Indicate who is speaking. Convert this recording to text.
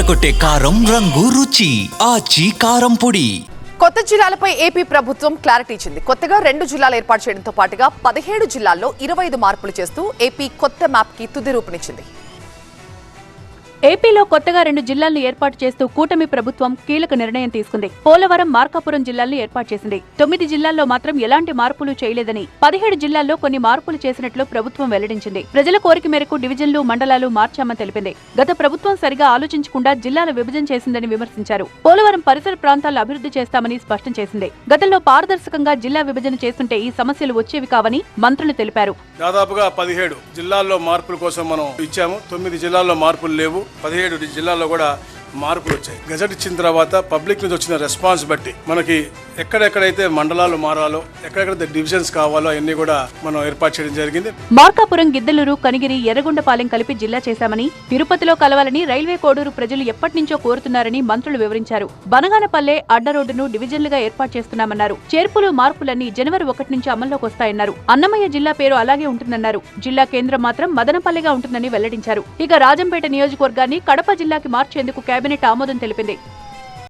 Speaker 1: అదరగొట్టే కారం రంగు రుచి ఆచి కారం పొడి.
Speaker 2: కొత్త జిల్లాలపై ఏపీ ప్రభుత్వం క్లారిటీ ఇచ్చింది. కొత్తగా 2 జిల్లాలు ఏర్పాటు చేయడంతో పాటుగా 17 జిల్లాల్లో 25 మార్పులు చేస్తూ ఏపీ కొత్త మ్యాప్ కి తుది రూపునిచ్చింది.
Speaker 3: ఏపీలో కొత్తగా 2 జిల్లాలను ఏర్పాటు చేస్తూ కూటమి ప్రభుత్వం కీలక నిర్ణయం తీసుకుంది. పోలవరం, మార్కాపురం జిల్లాలను ఏర్పాటు చేసింది. 9 జిల్లాల్లో మాత్రం ఎలాంటి మార్పులు చేయలేదని, 17 జిల్లాల్లో కొన్ని మార్పులు చేసినట్లు ప్రభుత్వం వెల్లడించింది. ప్రజల కోరిక మేరకు డివిజన్లు, మండలాలు మార్చామని తెలిపింది. గత ప్రభుత్వం సరిగా ఆలోచించకుండా జిల్లాల విభజన చేసిందని విమర్శించారు. పోలవరం పరిసర ప్రాంతాల్లో అభివృద్ధి చేస్తామని స్పష్టం చేసింది. గతంలో పారదర్శకంగా జిల్లా విభజన చేస్తుంటే ఈ సమస్యలు వచ్చేవి కావని మంత్రులు తెలిపారు.
Speaker 4: దాదాపుగా 17 జిల్లాల్లో మార్పుల కోసం మనం ఇచ్చాము. 9 జిల్లాల్లో మార్పులు లేవు. 17 జిల్లాల్లో కూడా మార్పులు వచ్చాయి. గజెట్ ఇచ్చిన తర్వాత పబ్లిక్ నుంచి వచ్చిన రెస్పాన్స్ బట్టి మనకి ఎక్కడెక్కడైతే మండలాలు మారాలో, ఎక్కడెక్కడైతే డివిజన్స్ కావాలో అవన్నీ కూడా మనం ఏర్పాటు చేయడం జరిగింది.
Speaker 3: మార్కాపురం, గిద్దలూరు, కనిగిరి, ఎర్రగొండపాలెం కలిపి జిల్లా చేశామని, తిరుపతిలో కలవాలని రైల్వే కోడూరు ప్రజలు ఎప్పటినుంచో కోరుతున్నారని మంత్రులు వివరించారు. బనగానపల్లె, అడ్డ రోడ్డును డివిజన్లుగా ఏర్పాటు చేస్తున్నామన్నారు. చేర్పులు, మార్పులన్నీ జనవరి 1 నుంచి అమల్లోకి వస్తాయన్నారు. అన్నమయ్య జిల్లా పేరు అలాగే ఉంటుందన్నారు. జిల్లా కేంద్రం మాత్రం మదనపల్లెగా ఉంటుందని వెల్లడించారు. ఇక రాజంపేట నియోజకవర్గాన్ని కడప జిల్లాకి మార్చేందుకు కేబినెట్ ఆమోదం తెలిపింది.